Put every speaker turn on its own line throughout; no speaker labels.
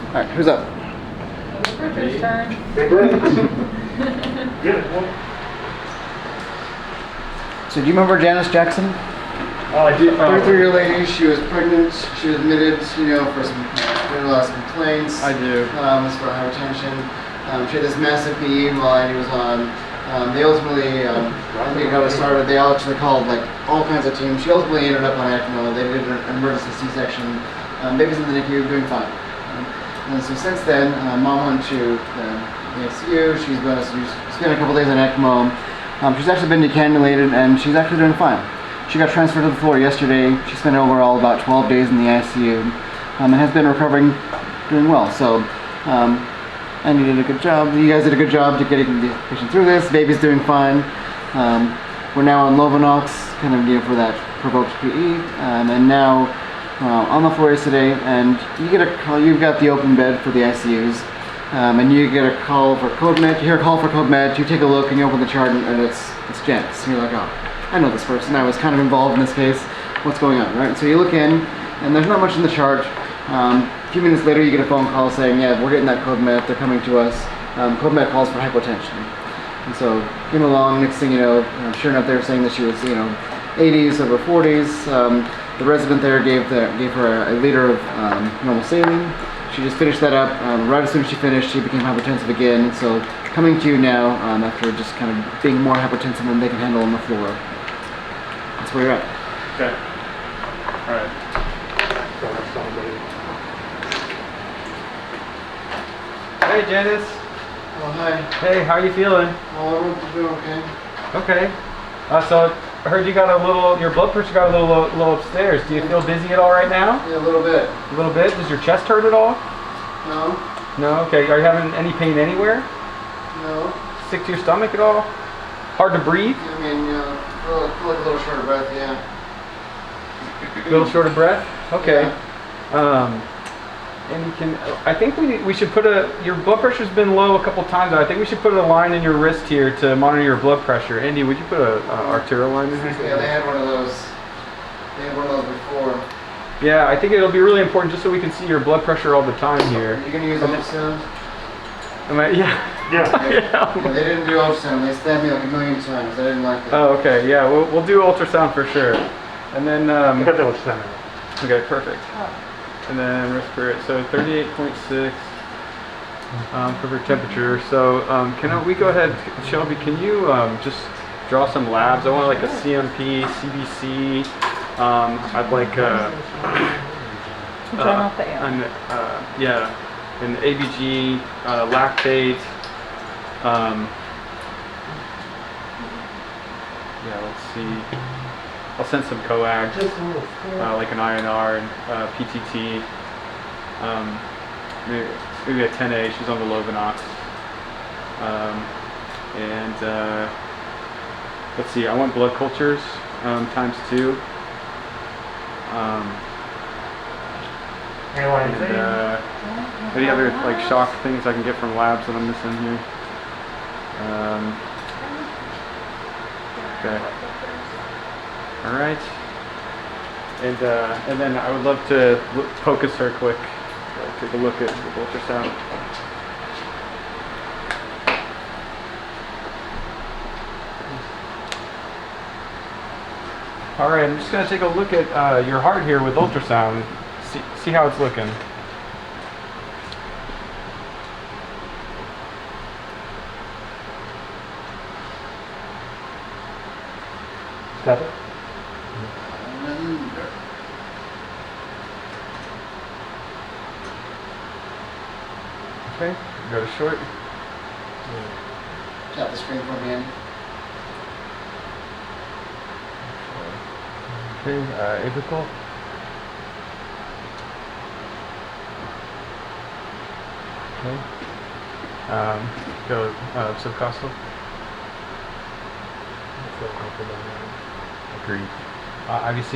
Alright, who's up?
Richard's turn.
So do you remember Janice Jackson?
Oh, I do.
33-year-old lady, she was pregnant, she was admitted, for some complaints.
I do.
As for hypertension. She had this massive PE while Andy was on. They ultimately, I think how it started, they actually called like all kinds of teams. She ultimately ended up on ECMO. They did an emergency C-section. Baby's in the NICU, doing fine. And so since then, mom went to the ICU. She's spent a couple days on ECMO. She's actually been decannulated and she's actually doing fine. She got transferred to the floor yesterday. She spent overall about 12 days in the ICU and has been recovering, doing well. So, Andy did a good job. You guys did a good job to getting the patient through this. Baby's doing fine. We're now on Lovenox, kind of for that provoked PE, and now on the floor yesterday. And you get a call. You've got the open bed for the ICUs, and you get a call for code med. You hear a call for code med. You take a look and you open the chart, and it's Janice. And you're like, oh, I know this person. I was kind of involved in this case. What's going on, right? So you look in, and there's not much in the chart. A few minutes later, you get a phone call saying, yeah, we're getting that code med, they're coming to us. Code med calls for hypotension. And so, came along, next thing you know, sure enough, they were saying that she was, 80s over 40s. The resident there gave her a liter of normal saline. She just finished that up. Right as soon as she finished, she became hypertensive again. So, coming to you now, after just kind of being more hypertensive than they can handle on the floor. That's where you're at.
Okay. All right.
Hey Janice.
Oh, hi.
Hey, how are you feeling?
Oh, I'm doing okay.
Okay. So I heard your blood pressure got a little upstairs. Do you feel dizzy at all right now?
Yeah, a little bit.
A little bit? Does your chest hurt at all?
No.
No? Okay. Are you having any pain anywhere?
No.
Sick to your stomach at all? Hard to breathe?
I mean, feel like a little short of breath, yeah.
A little short of breath? Okay.
Yeah.
And I think we should put your blood pressure's been low a couple times. I think we should put a line in your wrist here to monitor your blood pressure. Andy, would you put a arterial line in here?
Yeah, they had one of those. They had one of those before.
Yeah, I think it'll be really important just so we can see your blood pressure all the time here.
Are you going to use ultrasound?
Yeah.
Yeah, they didn't do ultrasound. They stabbed me like a million times. I didn't like it.
Oh, okay. Yeah, we'll do ultrasound for sure. And then
I got the ultrasound.
okay, perfect. And then respiratory, so 38.6 for her temperature. So can we go ahead, Shelby? Can you just draw some labs? I want like a CMP, CBC. I'd like
Turn off the air.
an ABG, lactate. Let's see. I'll send some coag, like an INR and PTT. Maybe a 10A. She's on the Lovenox. Let's see. I want blood cultures ×2. Any other like shock things I can get from labs that I'm missing here? Okay. All right. And then I would love to focus her quick. Take a look at the ultrasound. All right, I'm just going to take a look at your heart here with ultrasound. See how it's looking.
Got it?
Okay, go to short.
Tap the screen for me, Andy.
Okay, apical. Okay. Go subcostal. Agreed. IVC.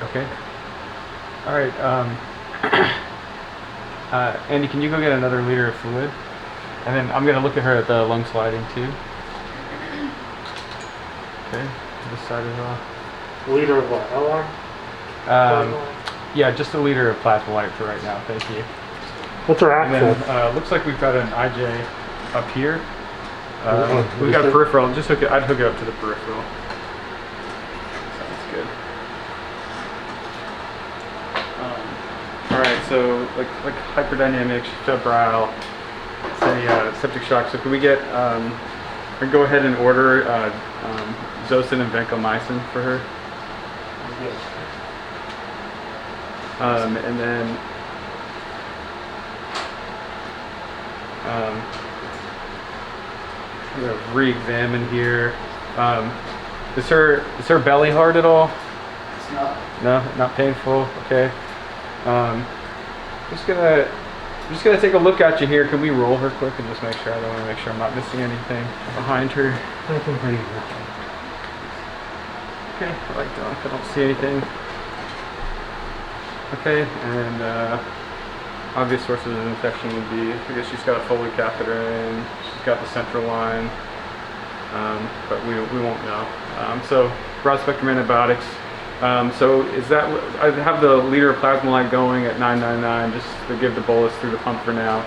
Okay. All right. Andy, can you go get another liter of fluid? And then I'm gonna look at her at the lung sliding too. Okay. to this side as well.
Liter of what? LR?
Yeah, just a liter of plasma light for right now. Thank you.
What's our
And
access?
then looks like we've got an IJ up here.
Oh,
We've got a
is it?
peripheral. Just I'd hook it up to the peripheral. Sounds good. All right, so like hyperdynamic, febrile, say septic shock. So can we get we go ahead and order Zosyn and vancomycin for her, and then I'm gonna re-examine here. Is her belly hard at all?
It's not.
No, not painful. Okay. Just gonna take a look at you here. Can we roll her quick and just make sure? I don't want to make sure I'm not missing anything behind her. Okay, I like that. I don't see anything. Okay, and obvious sources of infection would be, I guess she's got a Foley catheter in, she's got the central line, but we won't know. So broad spectrum antibiotics. So is that, I have the liter of plasma light going at 999 just to give the bolus through the pump for now.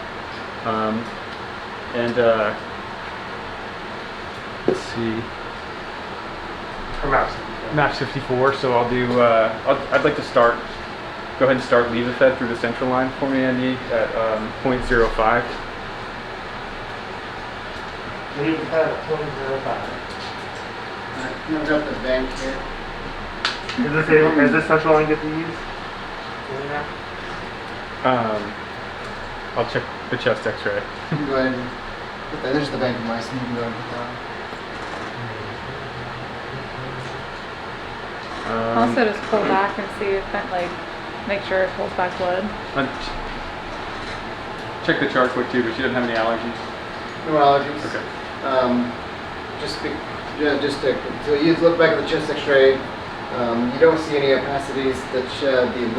Let's see. Max 54, so I'll do, I'd like to go ahead and start Levofed through the central line for me, Andy, at 0.05.
Levofed at 0.05.
I've got the bank here.
Is this central line good to use?
I'll check the chest x-ray.
You can go ahead and put that. There's the bank of mice, and you can go ahead and put that on.
Also, just pull back and see if that, like, make sure it pulls back blood.
Check the chart quick too, but she doesn't have any allergies.
No allergies.
Okay.
So you look back at the chest X-ray. You don't see any opacities. The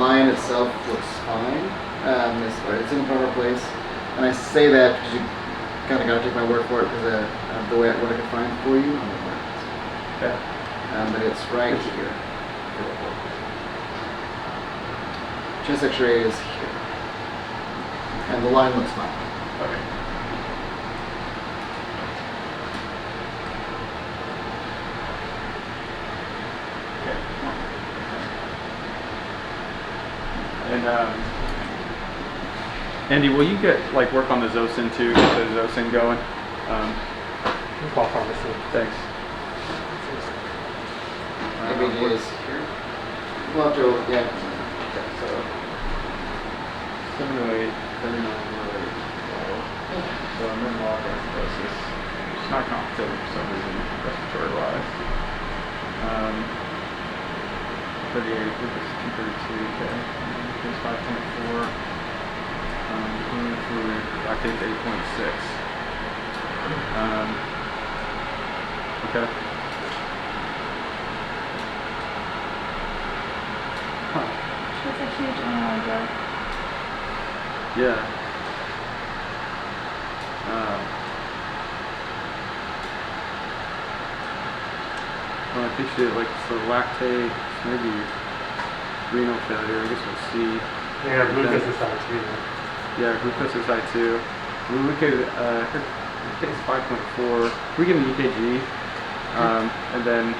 line itself looks fine. It's in the proper place, and I say that because you kind of got to take my word for it because of the way what I could find for you.
Okay.
But it's right here. Chest X-ray is here, and the line looks fine.
Okay. And Andy, will you get work on the Zosyn too? Get the Zosyn going.
Call pharmacy.
Thanks.
ABG is here. We'll have to, yeah.
Okay, so 708, 39, so I'm in log acidosis. It's not compensating for some reason, respiratory wise. 38, lupus 232, okay. Lupus 5.4. Fluid, lactate 8.6. Okay. Huh.
That's a huge amount.
Yeah. Well, I think she so lactate, maybe renal failure. I guess we'll see.
Yeah, glucose is high too.
Yeah, glucose is high too. We could, her is 5.4. We give an EKG, and then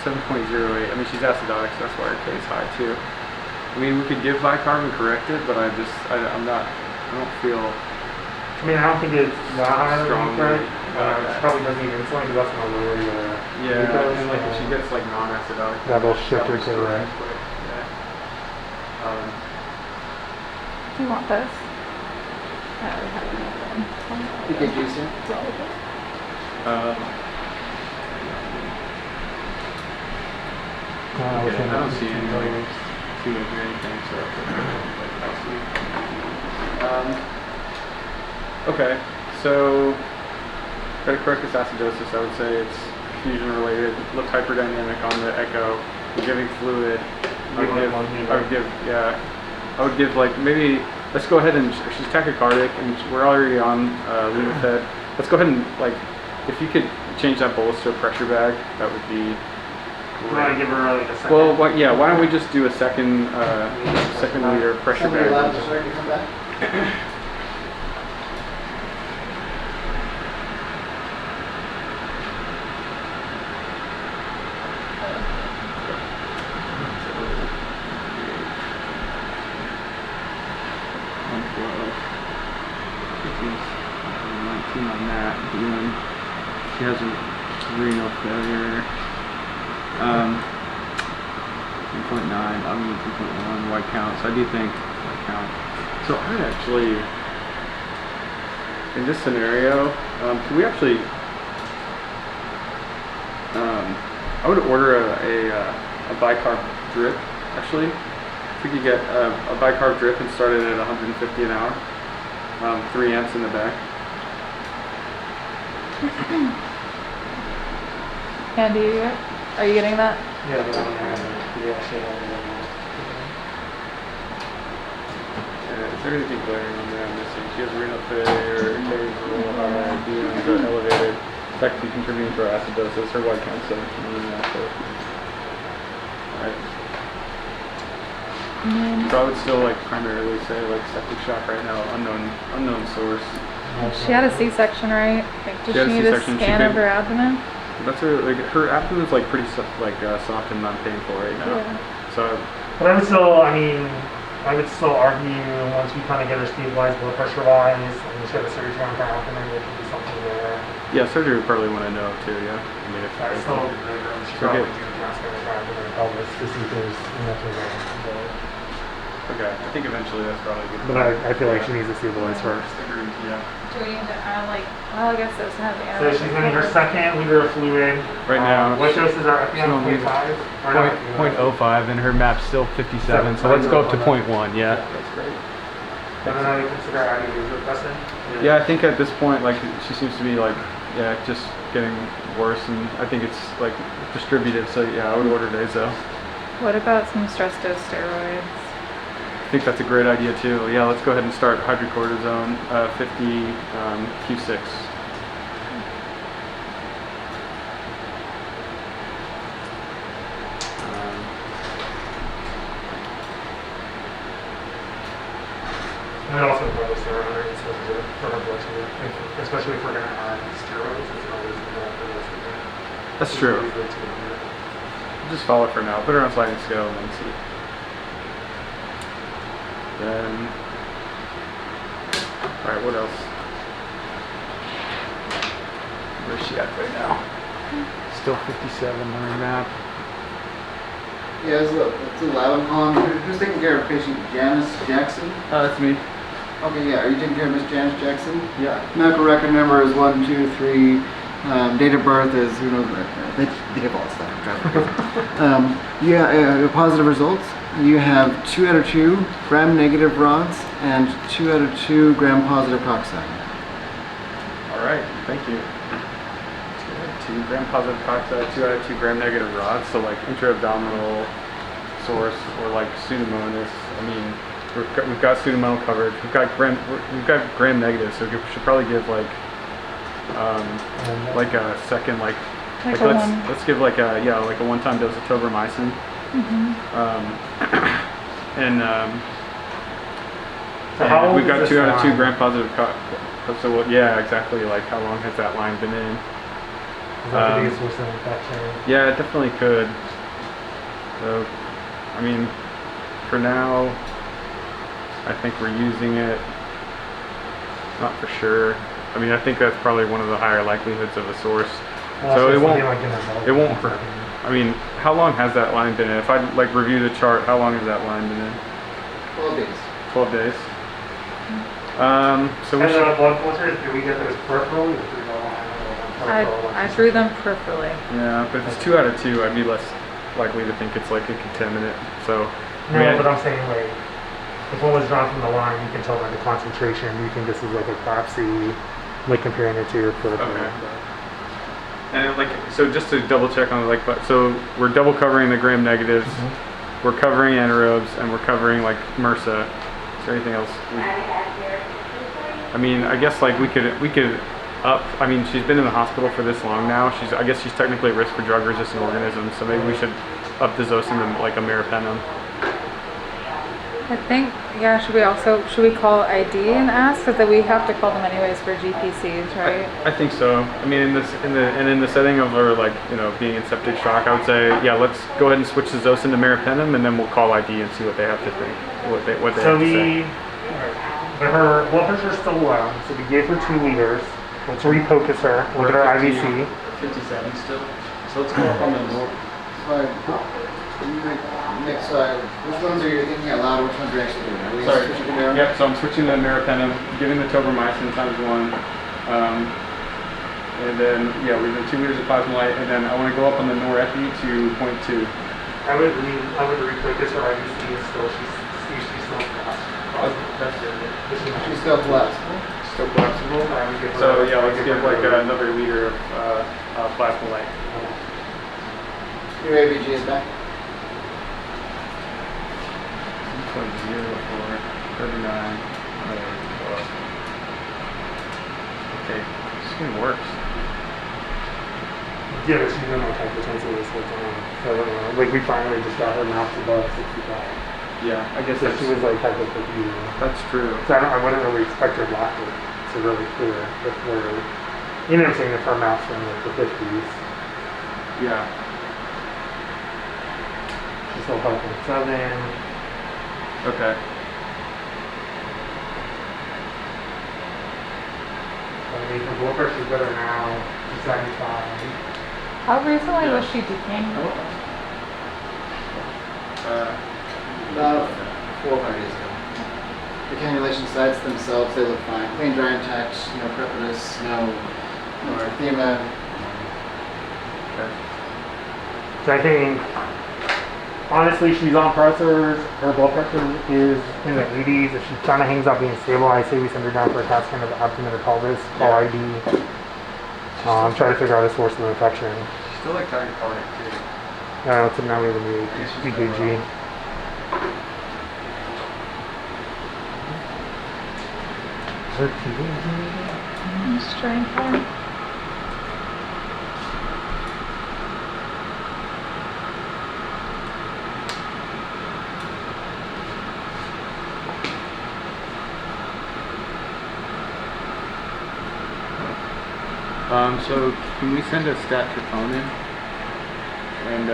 7.08. I mean, she's acidotic, so that's why her K is high too. I mean, we could give Vicarb and correct it, but I don't feel
I mean, I don't think it's that high
strong.
right? She probably doesn't need insulin because that's gonna lower your
Yeah,
glucose.
and if she gets non-acidotic,
That'll shift her to the right.
Yeah.
Do you want this? I already have it.
EKG's here.
Okay, I don't see anything, so I'll see. Okay, so got to correct this acidosis. I would say it's fusion related. Looked hyperdynamic on the echo. We're giving fluid. I would give maybe, let's go ahead and, she's tachycardic and we're already on Levofed. Let's go ahead and if you could change that bolus to a pressure bag, that would be
You want to give her like a second?
well. Yeah. Why don't we just do a second liter pressure
Somebody allowed
bag?
to start to come back?
On that, and then she has a renal failure. 2.9, albumin 2.1, white count. So I do think white count. So I actually, in this scenario, can we actually? I would order a bicarb drip. Actually, if we could get a bicarb drip and start it at 150 an hour, 3 amps in the back.
Andy, are you getting that?
Yeah, the one yeah, she had it.
Is there anything glaring on there I'm missing? She has renal failure, carries a little high, DMs are elevated. That could be contributing to her acidosis. Her white count 17. Alright. So I would still like primarily say like septic shock right now, unknown source.
She had a C-section, right? Like, does
She had
she
a
need a
C-section. She
scan of
could-
her abdomen?
That's her abdomen's like pretty soft and non-painful right now.
Yeah.
So
But I would still argue once we kind of get her stabilized blood pressure wise, and she had a surgery on her abdomen, there could be something there.
yeah, surgery would probably want to know too. Yeah, I mean if
I still she probably do the transfer of her abdomen and pelvis to see if there's enough of that.
okay, I think eventually that's probably good.
But I feel like she needs to stabilize first.
Agreed. Yeah.
Do we need to add well, I guess those have the
So she's getting her second liter of fluid.
Right now.
What doses are at the end?
She's
0.5? Or
Point
no?
0.05 and her map's still 57, so let's go up to 0.1, yeah.
That's great. And then I consider adding vasopressin?
Yeah, I think at this point, like, she seems to be like, yeah, just getting worse, and I think it's like distributed, so yeah, I would order vaso.
What about some stress dose steroids?
I think that's a great idea too. Yeah, let's go ahead and start hydrocortisone, 50 Q6.
And then also probably steroids for her blood sugar, especially if we're going to add steroids. It's always good for blood sugar.
That's true. Just follow it for now. Put her on sliding scale and then see. Then, all right, what else? Where's she at right now? Still 57 on her map.
Yeah, it's a lab column. Who's taking care of patient Janice Jackson?
That's me.
Okay, yeah. Are you taking care of Miss Janice Jackson?
Yeah.
Medical record number is 123. Date of birth is who knows. They give all that stuff. I'm trying to forget. Positive results. You have 2 out of 2 gram-negative rods and 2 out of 2 gram-positive coccyte.
All right, thank you. 2 out of 2 gram-positive coccyte, 2 out of 2 gram-negative rods. So like intra-abdominal source or like pseudomonas. I mean, we've got pseudomonal coverage. We've got gram-negative, so we should probably give like a second let's give like a one-time dose of tobramycin. And we've got 2 out of 2 gram-positive so yeah, exactly. Like how long has that line been in?
Is that the biggest source of infection?
Yeah, it definitely could. So, I mean, for now, I think we're using it. Not for sure. I mean, I think that's probably one of the higher likelihoods of a source. So it won't hurt. I mean, how long has that line been in? If I like review the chart, how long has that line been in?
12 days.
12 days. So we
And
should,
blood cultures, do we get those peripherally or through the line?
I drew them peripherally.
yeah, but if it's 2 out of 2, I'd be less likely to think it's like a contaminant. So,
No, but I'm saying like, if one was drawn from the line, you can tell by the concentration. You think this is like a biopsy, like comparing it to your peripheral.
okay. And like, so just to double check on like, so we're double covering the gram negatives, we're covering anaerobes, and we're covering like MRSA. Is there anything else? I mean, I guess like we could up. I mean, she's been in the hospital for this long now. I guess she's technically at risk for drug-resistant organisms, so maybe we should up the Zosyn to like a meropenem.
I think, yeah, should we call ID and ask? Because we have to call them anyways for GPCs, right?
I think so. I mean, in the setting of her, like, you know, being in septic shock, I would say, yeah, let's go ahead and switch the Zosyn to meropenem, and then we'll call ID and see what they have to think, what they have to say.
But her blood pressure is still low, so we gave her 2 liters. Let's refocus her. Look at her IVC.
57 still. So let's go up on the north. Next slide. Which ones are you thinking out loud? Which ones are you actually doing? Are we
Sorry.
switching them down?
Yep. So I'm switching to meropenem, giving the tobramycin ×1, and then yeah, we're doing 2 liters of plasma light, and then I want to go up on the norepi to 0.2.
I would refocus her IVC still. She's still fast.
That's good.
She's still flexible.
Still flexible. So yeah, let's give like another liter of plasma light.
Your ABG is back.
0.04, 39. Okay, skin works.
Yeah, but she's been like hypertensive this whole time. So like we finally just got her mouth above 65.
Yeah, I guess
So
that's,
she was like hypophagia.
that's true.
So I wouldn't really expect her laughter to really clear if we're, you know what I'm saying, if her mouth's in like the 50s.
Yeah.
She's still 5.7.
Okay.
I mean, her blood pressure's better now. She's 75.
How recently
Yeah.
was she decaned?
About 4 or 5 days ago. The cannulation sites themselves, they look fine. Clean, dry, intact, no crepitus, no erythema.
Okay.
So I think, honestly, she's on pressors. Her blood pressure is in the 80s. If she kind of hangs out being stable, I say we send her down for a CAT scan of the abdomen or pelvis, call ID. Try to figure out a source of infection.
She's still like tachycardic too.
So now we have a new EKG. Her
I'm just trying to.
So can we send a stat troponin? And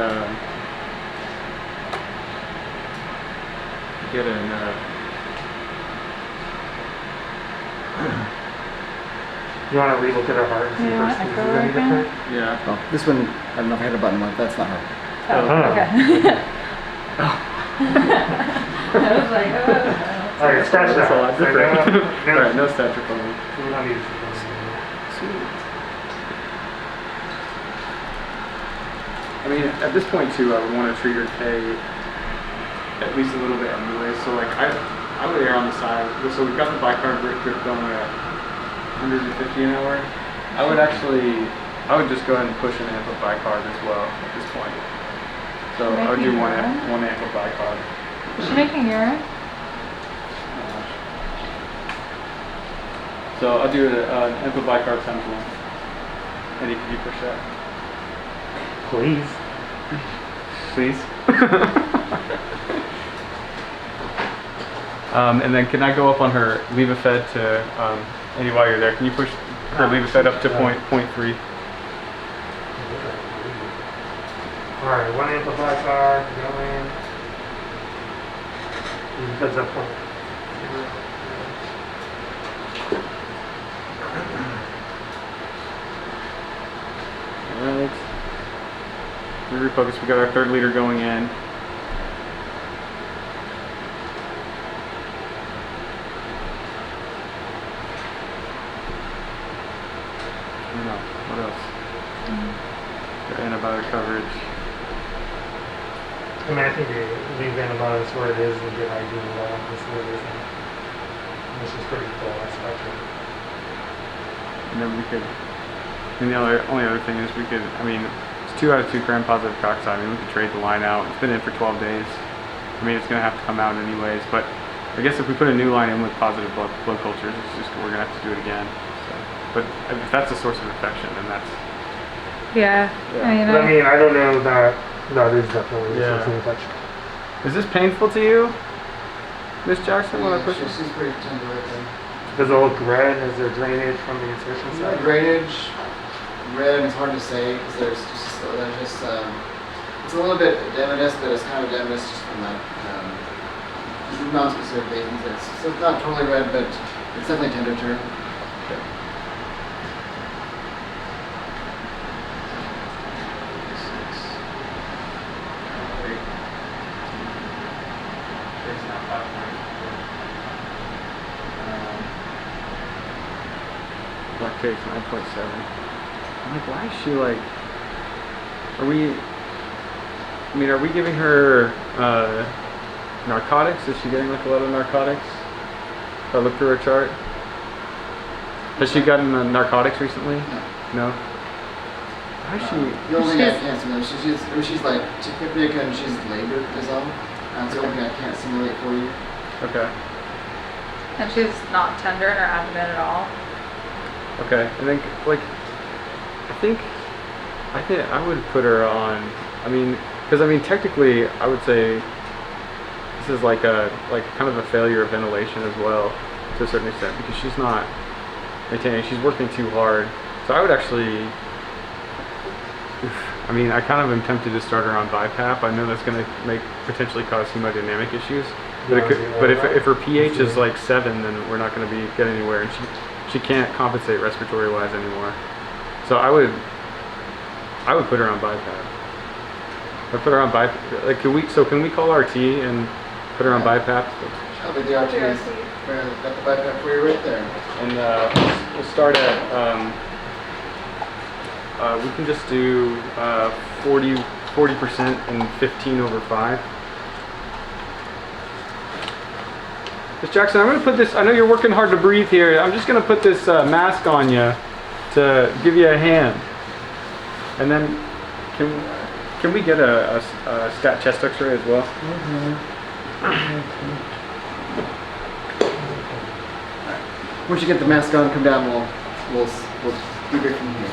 get an
You want to relook at her heart and see
You
if
want
her squeeze
echo
is any
again?
different?
yeah.
Oh, this one, I don't know if I hit a button one. That's not her.
Oh,
Oh.
okay. I was like, oh.
Alright, scratch that.
That's a lot
So
different.
no,
Alright, no stat troponin.
we don't need to.
Sweet. I mean, at this point too, I would want to treat her K at least a little bit anyway. So like, I would err on the side. So we've got the bicarb drip going at 150 an hour. I would just go ahead and push an amp of bicarb as well at this point. So I would do
Making
one amp of bicarb.
Is she making urine?
So I'll do an amp of bicarb ×1. 80%
Please.
please. And then can I go up on her Levofed to, Andy, while you're there, can you push her Levofed up to point 0.3?
Alright, one amplified car, going. Heads up point.
Alright. We refocus, we got our 3rd liter going in. No, what else? Got antibiotic coverage.
I mean, I think they leave antibiotics where it is and get ID involved. This is what it is. This is pretty full spectrum.
And then we could, and the only other thing is we could, I mean, it's 2 out of 2 gram-positive cocci. I mean, we could trade the line out. It's been in for 12 days. I mean, it's going to have to come out anyways, but I guess if we put a new line in with positive blood cultures, it's just, we're going to have to do it again. So. But if that's a source of infection, then that's
Yeah.
Yeah.
I mean,
But I mean, I don't know that that is definitely
Yeah.
a source of infection.
Is this painful to you, Miss Jackson? When I
Yeah,
push it?
she's pretty tender right there.
Does it look red? Is there drainage from the insertion site?
Drainage, red, it's hard to say because it's a little bit edematous, but it's kind of edematous just from that non-specific reasons. So it's not totally red, but it's definitely temperature.
Okay. Lactate's 9.7. I'm like, why is she like? Are we giving her narcotics? Is she getting like a lot of narcotics? If I look through her chart. Has she gotten narcotics recently? No. Why is she?
The only thing I can't simulate, she's like tachypnea and she's labored is all. That's the only thing I can't simulate for you.
Okay.
and she's not tender in her abdomen at all.
Okay. And then like, I think I would put her on. I mean, because technically, I would say this is like kind of a failure of ventilation as well, to a certain extent, because she's not maintaining. She's working too hard. So I would actually. I kind of am tempted to start her on BiPAP. I know that's going to potentially cause hemodynamic issues. But if her pH is like 7, then we're not going to be getting anywhere, and she can't compensate respiratory wise anymore. So I would put her on BiPAP. I'd put her on BiPAP. Like, can we call RT and put her on BiPAP?
I'll be the RT. Got the BiPAP for you right there.
And we'll start at. We can just do 40% and 15 over 5. Miss Jackson, I'm going to put this, I know you're working hard to breathe here. I'm just going to put this mask on you to give you a hand. And then can we get a stat chest x-ray as well?
Once you get the mask on, come down. We'll debrief from here.